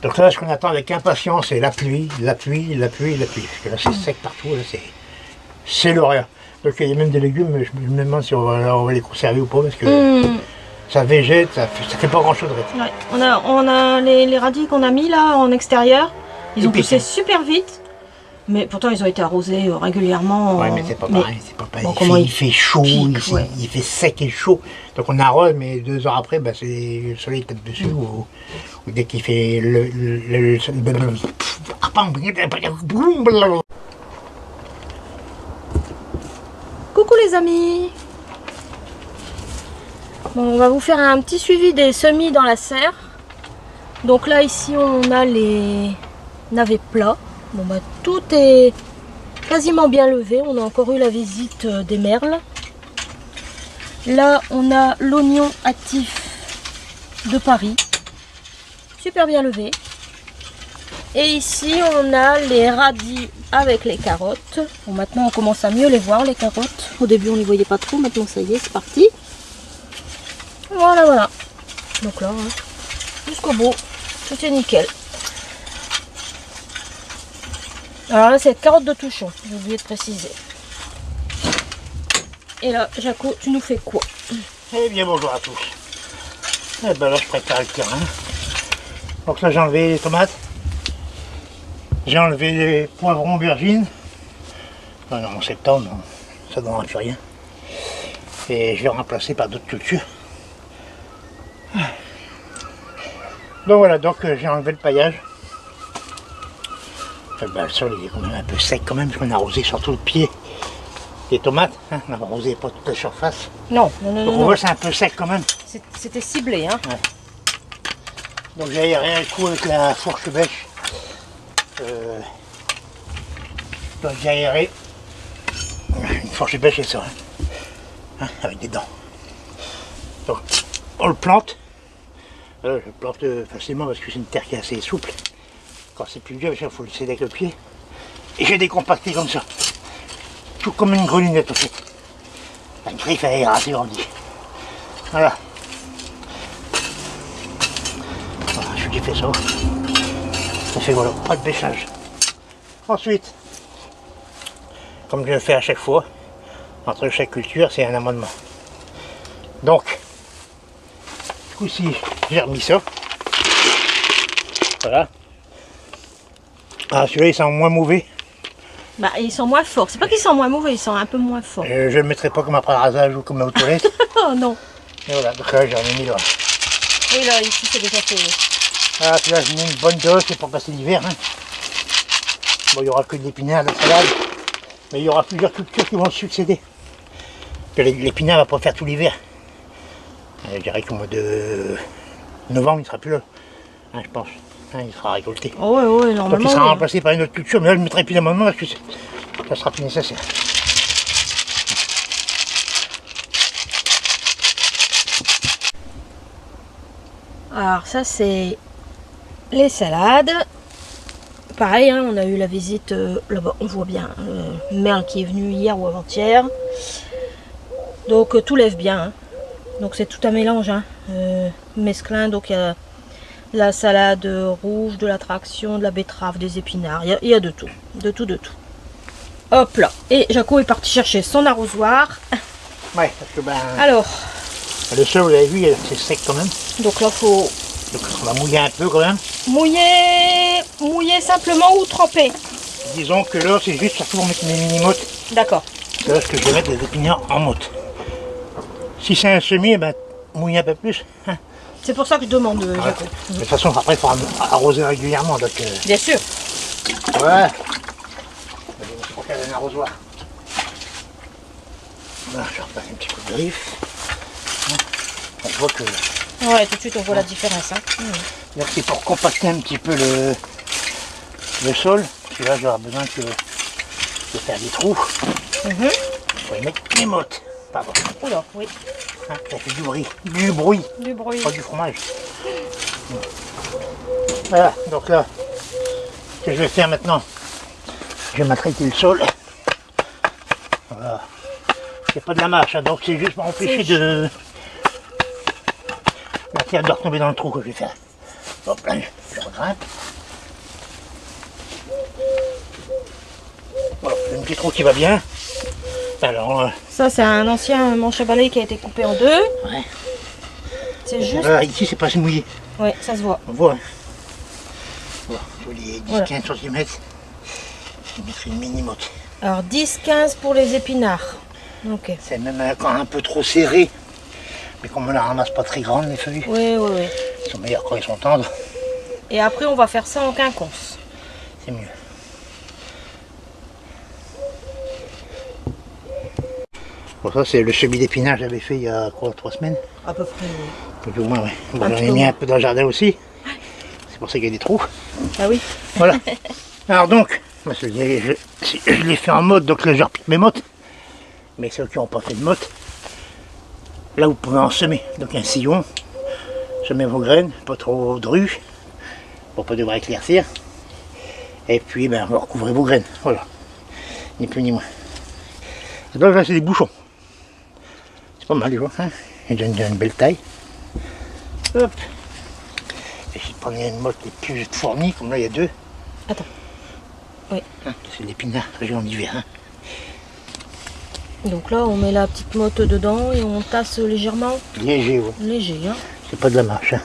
Donc là, ce qu'on attend avec impatience, c'est la pluie, la pluie, la pluie, la pluie. Parce que là, c'est sec partout, là, c'est l'horreur. Donc il y a même des légumes, je me demande si on va les conserver ou pas, parce que ça végète, ça fait pas grand chose. Ouais. On a les radis qu'on a mis là en extérieur, ils ont poussé super vite. Mais pourtant ils ont été arrosés régulièrement. Ouais, mais c'est pas pareil, c'est pas pareil. Bon, Il fait chaud, pique, il fait sec et chaud. Donc on arrose, mais 2 heures après, bah, le soleil tape dessus. Ou dès qu'il fait Coucou les amis. Bon, on va vous faire un petit suivi des semis dans la serre. Donc là ici on a les navets plats. Bon bah tout est quasiment bien levé. On a encore eu la visite des merles. Là on a l'oignon actif de Paris. Super bien levé. Et ici on a les radis avec les carottes. Bon, maintenant on commence à mieux les voir les carottes. Au début on ne les voyait pas trop. Maintenant ça y est, c'est parti. Voilà, voilà. Donc là, hein, jusqu'au bout, tout est nickel. Alors là, c'est carottes de Touchon, j'ai oublié de préciser. Et là, Jaco, tu nous fais quoi? Eh bien, bonjour à tous. Eh ben là, je prépare le terrain. Donc là, j'ai enlevé les tomates. J'ai enlevé les poivrons aubergines. Non, en septembre, ça ne donnera plus rien. Et je vais remplacer par d'autres cultures. Donc voilà, donc j'ai enlevé le paillage. Ben, le sol il est quand même un peu sec quand même, parce qu'on a arrosé surtout le pied des tomates. Hein, on n'a arrosé pas toute la surface. Non. Donc on voit c'est un peu sec quand même. C'était ciblé, hein. Ouais. Donc j'ai aéré un coup avec la fourche bêche. Donc j'ai aéré une fourche bêche et ça, hein, avec des dents. Donc on le plante. Je le plante facilement parce que c'est une terre qui est assez souple. Quand c'est plus dur, il faut le céder avec le pied. Et j'ai décompacté comme ça. Tout comme une grelinette en fait. Une griffe à aération on dit. Voilà. Voilà, j'ai fait ça. Ça fait voilà, pas de bêchage. Ensuite, comme je le fais à chaque fois, entre chaque culture, c'est un amendement. Donc, du coup, si j'ai remis ça, voilà. Ah, celui-là, il sent moins mauvais. Bah, ils sont moins forts. C'est pas qu'ils sont moins mauvais, ils sont un peu moins forts. Je ne le mettrai pas comme après le rasage ou comme aux toilettes. Oh non. Et voilà, donc là, j'en ai mis là. Oui, là, ici, c'est déjà fait. Voilà, puis là, j'ai mis une bonne dose, c'est pour passer l'hiver. Hein. Bon, il n'y aura que de l'épinard, de la salade, mais il y aura plusieurs cultures qui vont se succéder. L'épinard ne va pas faire tout l'hiver. Je dirais qu'au mois de novembre, il ne sera plus là, hein, je pense. Hein, il sera récolté. Oh, ouais, normalement. Donc il sera remplacé par une autre culture, mais là je ne mettrai plus d'amendement parce que ça sera plus nécessaire. Alors ça c'est les salades. Pareil, hein, on a eu la visite là-bas, on voit bien le merle qui est venu hier ou avant-hier. Donc tout lève bien. Hein. Donc c'est tout un mélange, hein, mesclin. Donc il y a la salade rouge, de la traction, de la betterave, des épinards. Il y a de tout, de tout, de tout. Hop là. Et Jaco est parti chercher son arrosoir. Ouais, parce que ben. Alors. Le sol, vous l'avez vu, c'est sec quand même. Donc là, faut. Donc on va mouiller un peu quand même. Mouiller simplement ou tremper? Disons que là, c'est juste surtout pour mettre mes mini-mottes. D'accord. C'est là que je vais mettre les épinards en motte. Si c'est un semis, ben, mouiller un peu plus. Hein. C'est pour ça que je demande, Jaco. De toute façon, après, il faudra arroser régulièrement. Donc, bien sûr. Ouais. Il faut faire un arrosoir. Voilà, je repasse un petit coup de griffe. On voit que. Ouais, tout de suite on voit la différence. Hein. C'est pour compacter un petit peu le sol. Parce que là, j'aurai besoin de faire des trous. Il faut y mettre les mottes. Pardon. Oula, oui. Hein, ça fait du bruit. Du bruit. Du bruit. Pas du fromage. Voilà, donc là, ce que je vais faire maintenant, je vais maltraiter le sol. Voilà. C'est pas de la mâche, hein, donc c'est juste pour empêcher de la terre de retomber dans le trou que je vais faire. Hop là, je on grimpe. Voilà, un petit trou qui va bien. Alors, Ça, c'est un ancien manche à balai qui a été coupé en deux. ouais. C'est juste. Là, ici, c'est pas assez mouillé. Ouais, ça se voit. On voit. Hein. Voilà, je les 10-15 Voilà. cm. Je vais mettre une mini motte. Alors 10-15 pour les épinards. Ok. C'est même encore un peu trop serré. Mais comme on la ramasse pas très grande, les feuilles, Oui, oui, oui. ils sont meilleurs quand ils sont tendres. Et après, on va faire ça en quinconce. C'est mieux. Bon, ça, c'est le semis d'épinards que j'avais fait il y a quoi, 3 semaines? À peu près, oui. Plus ou moins, ouais. Bon, Un j'en petit ai peu mis moins. un peu dans le jardin aussi. C'est pour ça qu'il y a des trous. Ah oui. Voilà. Alors donc, moi, je l'ai fait en mode, donc là je repique mes mottes. Mais ceux qui n'ont pas fait de motte, là vous pouvez en semer. Donc un sillon, semez vos graines, pas trop dru, pour pas devoir éclaircir. Et puis ben, vous recouvrez vos graines. Voilà. Ni plus ni moins. Donc là c'est des bouchons. C'est pas mal, tu vois. Hein, ils donnent une belle taille. Hop. Et si vous prenez une motte les plus fournie, comme là il y a deux. Attends. Oui. Hein, c'est l'épinard région d'hiver. Hein. Donc là, on met la petite motte dedans et on tasse légèrement. Léger, ouais. Léger, hein. C'est pas de la marche. Hein.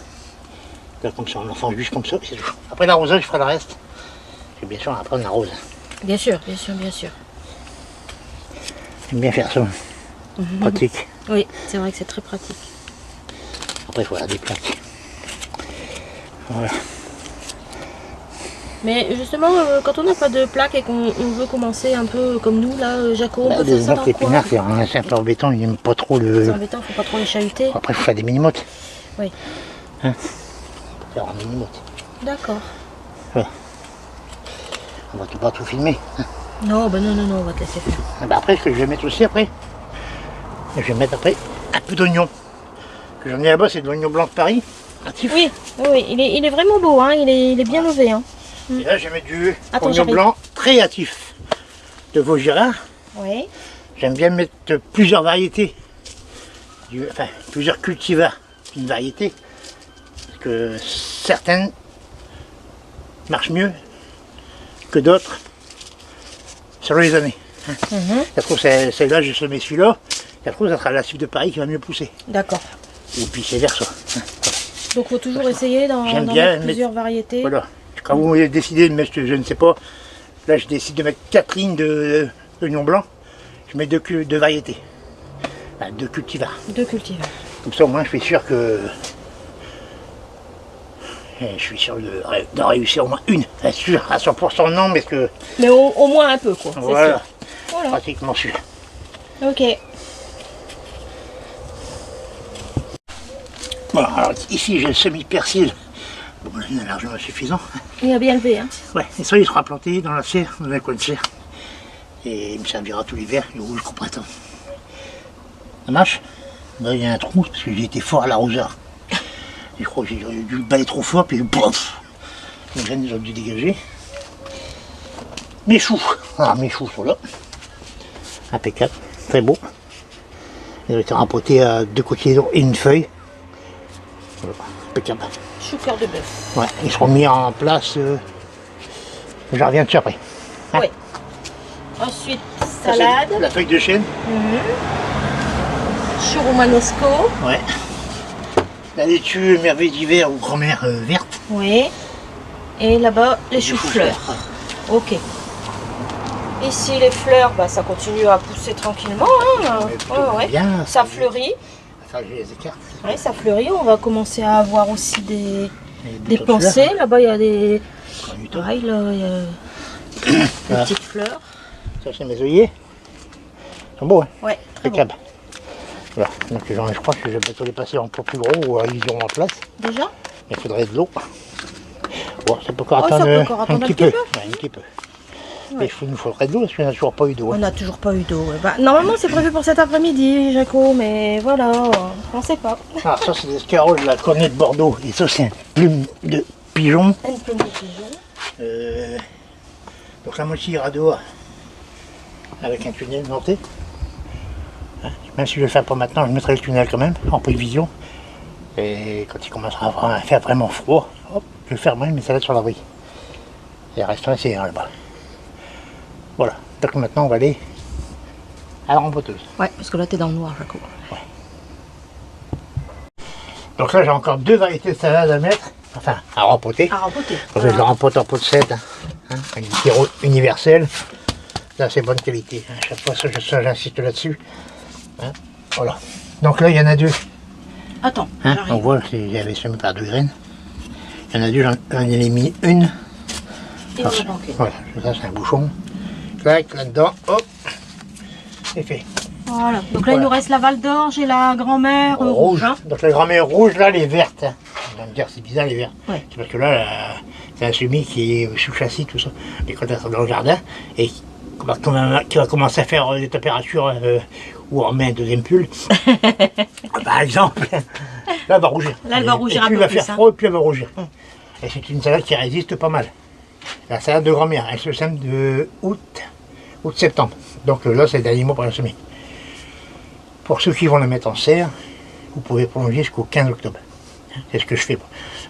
Là, comme ça, on l'enfonce juste comme ça, c'est tout. Après l'arrosage, je ferai le reste. Et bien sûr, après on arrose. Bien sûr, bien sûr, bien sûr. J'aime bien faire ça. Pratique. Oui, c'est vrai que c'est très pratique. Après, il faut avoir des plaques. Voilà. Mais justement, quand on n'a pas de plaque et qu'on veut commencer un peu comme nous, là, Jaco, on peut faire ça dans le coin. L'épinard, c'est un peu embêtant, il n'aime pas trop C'est le. embêtant, faut pas trop les chahuter. Après, il faut faire des mini-mottes. Oui. Hein, faut faire en mini-motte. D'accord. On va pas tout filmer. Hein. Non, ben non, non, non, on va te laisser faire. Ah bah après, ce que je vais mettre aussi après, je vais mettre après un peu d'oignon. Que j'en ai là-bas, c'est de l'oignon blanc de Paris. Actif. Oui, oui, oui, il est vraiment beau, hein. Il est bien levé, hein. Et là, je vais mettre du Attends, oignon j'arrive. blanc très hâtif de Vaugirard. Oui. J'aime bien mettre plusieurs variétés, enfin plusieurs cultivars d'une variété, parce que certaines marchent mieux que d'autres selon les années. Hein. Ça se trouve, celle-là, j'ai semé celui-là, ça se trouve, ça sera la cible de Paris qui va mieux pousser. D'accord. Et puis c'est versa. Hein. Donc, il faut toujours essayer d'en J'aime mettre bien plusieurs variétés. Voilà. Quand vous décidez de mettre, je ne sais pas, là je décide de mettre 4 lignes d'oignon blanc, je mets deux variétés, enfin, 2 cultivars. Deux cultivars. Comme ça au moins je suis sûr que de réussir au moins une. Bien sûr, à 100% non, mais que Mais au moins un peu, quoi. c'est voilà, sûr. Voilà. pratiquement sûr. Ok. Bon, alors ici j'ai le semi-persil. Bon, il est largement suffisant. Il a bien levé, hein. Ouais, et ça il sera planté dans la serre, dans un coin de serre. Et il me servira tout l'hiver, il rouge jusqu'au printemps. Ça marche? Là il y a un trou parce que j'ai été fort à l'arroseur. Je crois que j'ai dû le balayer trop fort, puis pouf, les graines ils ont dû dégager. Mes choux, alors mes choux sont là. Impeccable, très beau. Ils ont été rempotés à 2 coquillons et une feuille. Voilà, impeccable. Chou cœur de bœuf. Ouais, ils seront mis en place. Je reviens dessus après. Oui. Ensuite, Ça, c'est salade. la feuille de chêne. Chou romanesco. Ouais. La laitue merveille d'hiver ou grand-mère verte. Oui. Et là-bas, les Des choux-fleurs. ouais. Ok. Ici, les fleurs, bah, ça continue à pousser tranquillement. Hein. plutôt Ouais, ouais. bien, Ça fleurit. Enfin, je les écarte. Ouais, ça fleurit. On va commencer à avoir aussi des boutons de pensées. fleurs. Là-bas, il y a des. Prends du temps. Pareil, là, il y a des Voilà. petites fleurs. Ça, c'est mes œillets. Ils sont beaux, hein. Ouais, très bon. Impeccable. Voilà. Donc, je crois que je vais bientôt les passer en peu plus gros ou ils iront en place. Déjà? Il faudrait de l'eau. Bon, ça peut encore Oh, ça attendre, peut encore attendre un petit peu. Ouais, un petit peu. Mais il nous faudrait de l'eau parce qu'on n'a toujours pas eu d'eau. On Hein. n'a toujours pas eu d'eau. Ouais. Bah, normalement, c'est prévu pour cet après-midi, Jaco, mais voilà, on ne sait pas. Alors, ça, c'est des scarolles de la cornée de Bordeaux. Et ça, c'est une plume de pigeon. Une plume de pigeon. Donc, la moitié ira dehors avec un tunnel monté. Hein. Même si je le fais pas maintenant, je mettrai le tunnel quand même en prévision. Et quand il commencera à faire vraiment froid, hop, je ferme mes salades sur l'abri. Et le restant, c'est là-bas. Voilà. Donc maintenant, on va aller à la rempoteuse. Ouais, parce que là, t'es dans le noir, Jaco. Donc là, j'ai encore 2 variétés de salade à mettre, enfin, à rempoter. À rempoter. Donc, je le rempote en pot de 7, un sirop universel. Là, c'est bonne qualité. À chaque fois, ça j'insiste là-dessus. Hein, voilà. Donc là, il y en a 2. Attends, On j'arrive. voit qu'il y avait semé par 2 graines. Il y en a 2, j'en ai mis une. Et Alors, on va manquer. voilà, ça c'est un bouchon. Clac, là-dedans, hop, c'est fait. Voilà. Donc là, Voilà. il nous reste la Val d'Orge et la grand-mère rouge. Hein. Donc la grand-mère rouge, là, elle est verte. On va me dire, c'est bizarre, les vertes. Ouais. C'est parce que là, c'est un semis qui est sous châssis, tout ça. Et quand elle sera dans le jardin, et qui va commencer à faire des températures où on met un deuxième pull, par exemple, là, elle va rougir. Là, elle va rougir et un plus peu il va plus, faire froid, et plus elle va rougir. Et c'est une salade qui résiste pas mal. La salade de grand-mère, elle se sème de août-septembre. Donc là, c'est le dernier mois pour la semer. Pour ceux qui vont la mettre en serre, vous pouvez prolonger jusqu'au 15 octobre. C'est ce que je fais,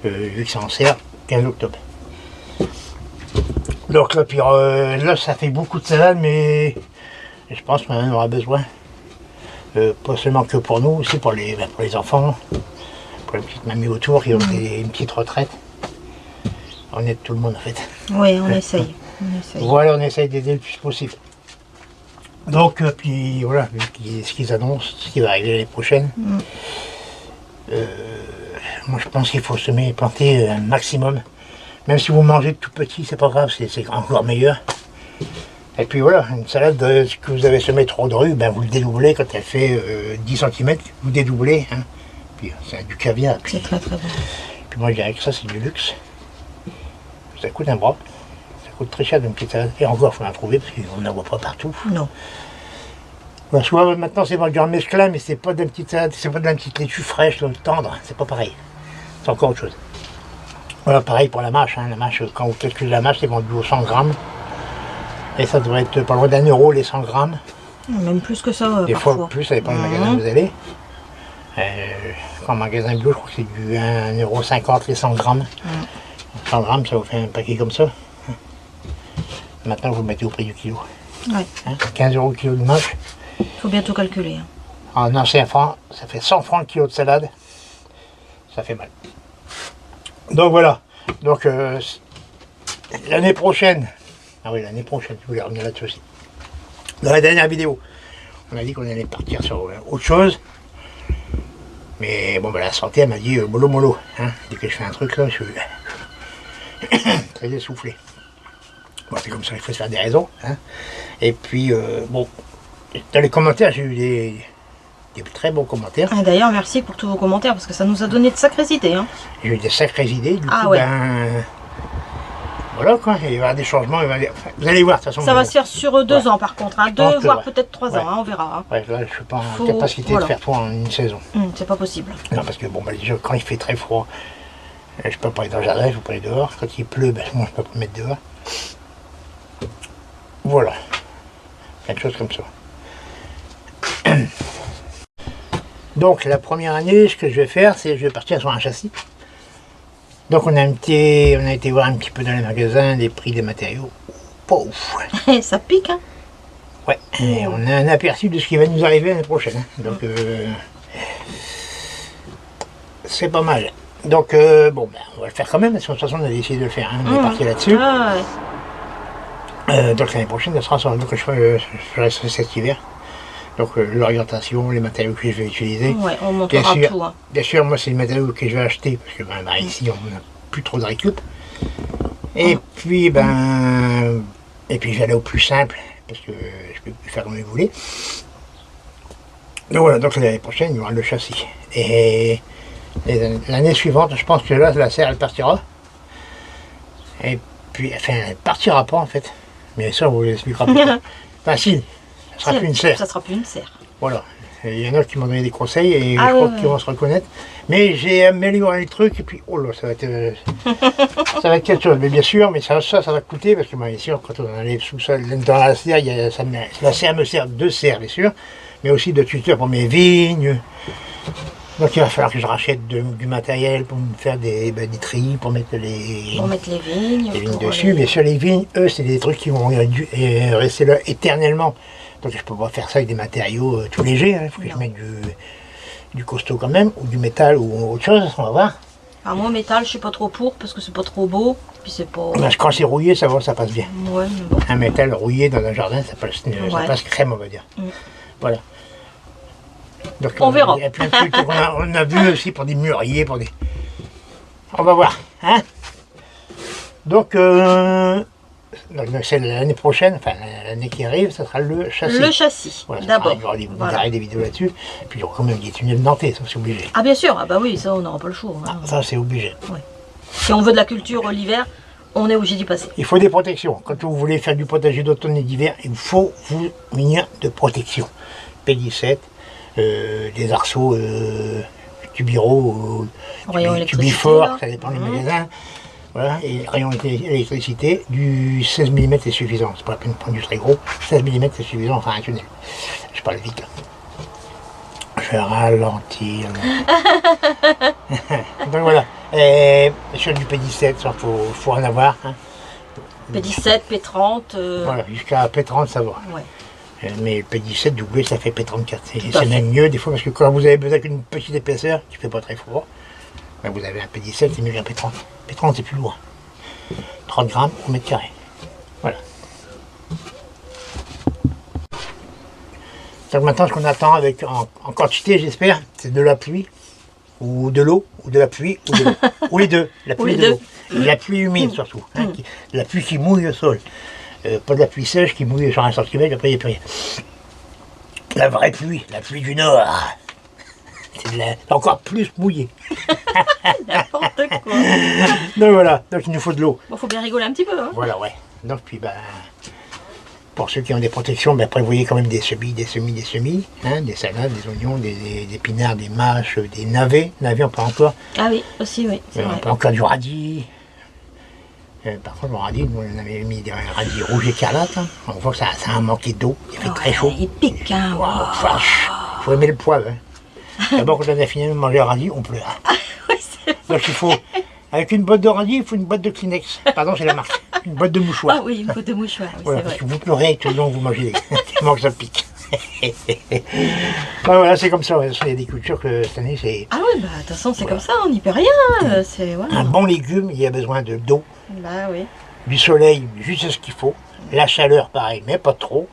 vu que c'est en serre, 15 octobre. Donc là, puis, là, ça fait beaucoup de salade, mais je pense qu'on aura besoin. Pas seulement que pour nous, aussi pour les enfants, pour les petites mamies autour qui ont une petite retraite. On aide tout le monde en fait. Oui, on essaye. On essaye. Voilà, on essaye d'aider le plus possible. Donc, puis voilà, vu ce qu'ils annoncent, ce qui va arriver l'année prochaine, moi je pense qu'il faut semer et planter un maximum. Même si vous mangez tout petit, c'est pas grave, c'est encore meilleur. Et puis voilà, une salade que vous avez semé trop dru, ben vous le dédoublez quand elle fait 10 cm, vous dédoublez. Hein. Puis c'est du caviar. Puis, C'est très très bon. puis moi je dirais que ça c'est du luxe. Ça coûte un bras. Ça coûte très cher d'une petite salade. Et encore, il faut la trouver parce qu'on n'en voit pas partout. Non. Ben, soit maintenant c'est vendu en mesclin, mais c'est pas de la petite salade, c'est pas de la petite laitue fraîche, tendre, c'est pas pareil. C'est encore autre chose. Voilà, pareil pour la mâche. Hein. La mâche, quand vous calculez la mâche, c'est vendu aux 100 grammes. Et ça devrait être pas loin d'1 € les 100 grammes. Même plus que ça, Des parfois. fois plus, ça dépend du magasin où vous allez. En magasin bio, je crois que c'est du 1,50 € les 100 grammes. 100 grammes, ça vous fait un paquet comme ça. Maintenant, vous le mettez au prix du kilo. Ouais. Hein, 15 € le kilo de mâche. Faut bien tout calculer. Hein. En ancien franc, ça fait 100 francs le kilo de salade. Ça fait mal. Donc voilà. Donc l'année prochaine. Ah oui, l'année prochaine, je voulais revenir là-dessus aussi. Dans la dernière vidéo, on a dit qu'on allait partir sur autre chose. Mais bon, ben, la santé, elle m'a dit mollo mollo. Hein. Dès que je fais un truc là, je suis très essoufflé. Bon, c'est comme ça, il faut se faire des raisons. Hein. Et puis, bon, dans les commentaires, j'ai eu des très bons commentaires. Ah, d'ailleurs, merci pour tous vos commentaires parce que ça nous a donné de sacrées idées. Hein. J'ai eu des sacrées idées. Du Ah coup, ouais. ben. Voilà quoi, il va y avoir des changements. Enfin, vous allez voir, de toute façon. Ça va se faire sur 2 ans par contre. Hein. 2 pense que voire ouais. peut-être 3 Ouais. ans, hein, on verra. Hein. Ouais, là, je suis pas en Faut- capacité voilà. de faire tout en une saison. C'est pas possible. Non, parce que bon, ben, déjà, quand il fait très froid, je peux pas aller dans le jardin, je peux pas aller dehors. Quand il pleut, ben, moi, je peux pas me mettre dehors. Voilà. Plein de choses comme ça. Donc, la première année, ce que je vais faire, c'est que je vais partir sur un châssis. Donc, on a été voir un petit peu dans les magasins les prix des matériaux. Pas ouf. Ça pique, hein. Ouais, et on a un aperçu de ce qui va nous arriver l'année prochaine. Hein. Donc, c'est pas mal. Donc, bon, ben, on va le faire quand même, parce que de toute façon, on a décidé de le faire. Hein. On est parti là-dessus. Ah, ouais. Donc, l'année prochaine, ça sera sur donc, je ferai cet hiver. Donc, l'orientation, les matériaux que je vais utiliser. Ouais, on montrera Bien sûr. tout. Hein. Bien sûr, moi, c'est les matériaux que je vais acheter, parce que ben, ici, on n'a plus trop de récup. Et puis, ben, et puis, je vais aller au plus simple, parce que je peux plus faire comme je voulais. Donc voilà, donc l'année prochaine, il y aura le châssis. Et l'année suivante, je pense que là, la serre, elle partira. Et puis, enfin, elle partira pas, en fait. Mais ça, on vous l'expliquera plus tard. Enfin, si, ça sera plus une serre. Ça sera plus une serre. Voilà. Il y en a qui m'ont donné des conseils et Ah je ouais, crois qu'ils vont se reconnaître. Mais j'ai amélioré le truc et puis, oh là, ça va être, ça va être quelque chose. Mais bien sûr, mais ça va coûter parce que bien sûr, quand on allait sous-sol, dans la serre, la serre me sert de serre, bien sûr, mais aussi de tuteur pour mes vignes. Donc il va falloir que je rachète du matériel pour me faire des trilles, pour mettre les vignes. dessus. Mais sur les vignes, eux, c'est des trucs qui vont rester là éternellement. Donc je peux pas faire ça avec des matériaux tout légers. Il faut que je mette du costaud quand même, ou du métal ou autre chose, on va voir. Alors moi, métal, je suis pas trop pour parce que c'est pas trop beau. Puis c'est pas. Parce que quand c'est rouillé, ça va, ça passe bien. Ouais, mais bon. Un métal rouillé dans un jardin, ça passe crème, on va dire. Voilà. Donc, on verra. Il y a plein de trucs on a vu aussi pour des mûriers, pour des... On va voir. Hein, donc c'est l'année prochaine, enfin l'année qui arrive, ça sera le châssis. Le châssis, voilà, d'abord. Il y aura des vidéos là-dessus. Puis il y aura quand même des tunnels dentés, ça c'est obligé. Ah bien sûr, ah bah oui, ça on n'aura pas le choix. Hein. Ça c'est obligé. Ouais. Si on veut de la culture l'hiver, on est obligé d'y passer. Il faut des protections. Quand vous voulez faire du potager d'automne et d'hiver, il faut vous munir de protection. P17, des arceaux Tubiro, Tubifort, ça dépend des magasins. Voilà, et rayon électricité, du 16 mm c'est suffisant, c'est pas la peine de prendre du très gros, 16 mm c'est suffisant, enfin un tunnel. Je parle vite là. Je vais ralentir. Donc voilà, et sur du P17, il faut en avoir. Hein. P17, P30. Voilà, jusqu'à P30 ça va. Ouais. Mais le P17 doublé ça fait P34, c'est même mieux des fois parce que quand vous avez besoin d'une petite épaisseur qui fait pas très froid, ben vous avez un P17, c'est mieux qu'un P30. P30 c'est plus lourd. 30 grammes au mètre carré. Voilà. Donc maintenant ce qu'on attend avec en quantité j'espère, c'est de la pluie, ou de l'eau, ou de la pluie, ou de l'eau. Ou les deux. La pluie et de l'eau. La pluie humide surtout. Hein, la pluie qui mouille le sol. Pas de la pluie sèche qui mouille sur un centimètre, après il n'y a plus rien. La vraie pluie, la pluie du Nord. C'est encore plus mouillé. N'importe quoi. Donc voilà, donc il nous faut de l'eau. Bon, faut bien rigoler un petit peu. Hein. Voilà, ouais. Donc puis pour ceux qui ont des protections, prévoyez quand même des semis, hein, des salades, des oignons, des épinards, des mâches, des navets. Navets on peut encore. Ah oui, aussi oui. On peut encore du radis. Par contre, le radis, nous on avait mis des radis rouges écarlates. Hein. On voit que ça a manqué d'eau, il fait très chaud. Il pique, hein. Wow. Il faut aimer le poivre. Hein. D'abord, quand on a fini de manger le radis, on pleure. Oui, c'est vrai. Donc il faut, avec une boîte de radis, il faut une boîte de Kleenex. Pardon, c'est la marque. Une boîte de mouchoirs. Ah oui, une boîte de mouchoirs, oui, voilà, c'est parce vrai. que vous pleurez tout le long que vous mangez tellement que ça pique. Voilà, c'est comme ça. Il y a des cultures que cette année, c'est... Ah oui, de toute façon, c'est comme ça, on n'y peut rien. C'est, voilà. Un bon légume, il y a besoin d'eau, Bah oui. du soleil, juste ce qu'il faut. La chaleur, pareil, mais pas trop.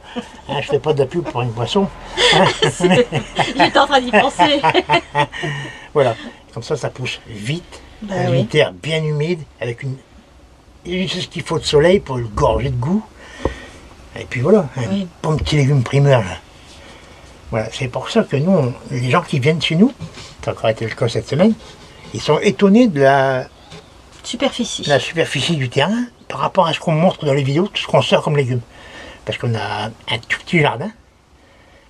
Hein, je fais pas de la pub pour une boisson. Hein, J'étais en train d'y penser. voilà, comme ça pousse vite. Bah dans oui. une terre bien humide, avec juste ce qu'il faut de soleil pour le gorger de goût. Et puis voilà, un bon petit légume primeur. Là. Voilà, c'est pour ça que nous, les gens qui viennent chez nous, ça a encore été le cas cette semaine, ils sont étonnés de la superficie du terrain par rapport à ce qu'on montre dans les vidéos, tout ce qu'on sort comme légumes. Parce qu'on a un tout petit jardin,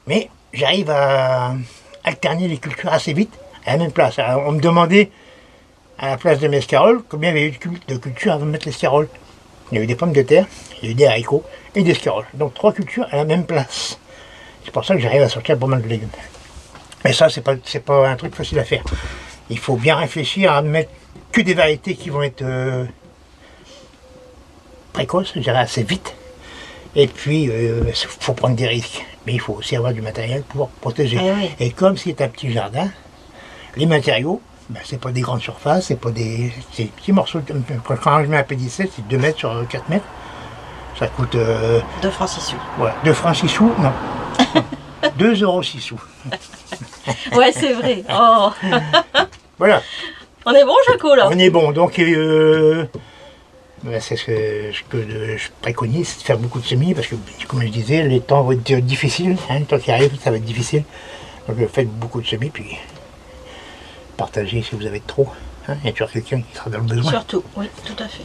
mais j'arrive à alterner les cultures assez vite à la même place. Alors, on me demandait à la place de mes scaroles combien il y avait eu de cultures avant de mettre les scaroles. Il y a eu des pommes de terre, il y a eu des haricots et des scaroles. Donc 3 cultures à la même place. C'est pour ça que j'arrive à sortir pas mal de légumes. Mais ça, c'est pas un truc facile à faire. Il faut bien réfléchir à mettre que des variétés qui vont être précoces, je dirais assez vite. Et puis, il faut prendre des risques. Mais il faut aussi avoir du matériel pour protéger. Oui. Et comme c'est un petit jardin, les matériaux, c'est pas des grandes surfaces, c'est pas des petits morceaux. Quand je mets un P17, c'est 2 mètres sur 4 mètres. Ça coûte... 2 francs 6 sous. Voilà, 2 francs 6 sous, non. 2 euros 6 sous. Ouais, c'est vrai. Oh. Voilà. On est bon, Jaco, là. On est bon, donc c'est ce que je préconise, c'est de faire beaucoup de semis, parce que, comme je disais, les temps vont être difficiles, hein, le temps qui arrive, ça va être difficile. Donc faites beaucoup de semis, puis partagez si vous avez trop. Hein, il y a toujours quelqu'un qui sera dans le besoin. Surtout, oui, tout à fait.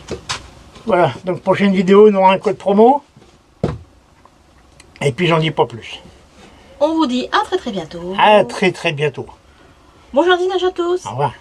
Voilà, donc prochaine vidéo, on aura un code promo. Et puis j'en dis pas plus. On vous dit à très bientôt. À très bientôt. Bon jardinage à tous. Au revoir.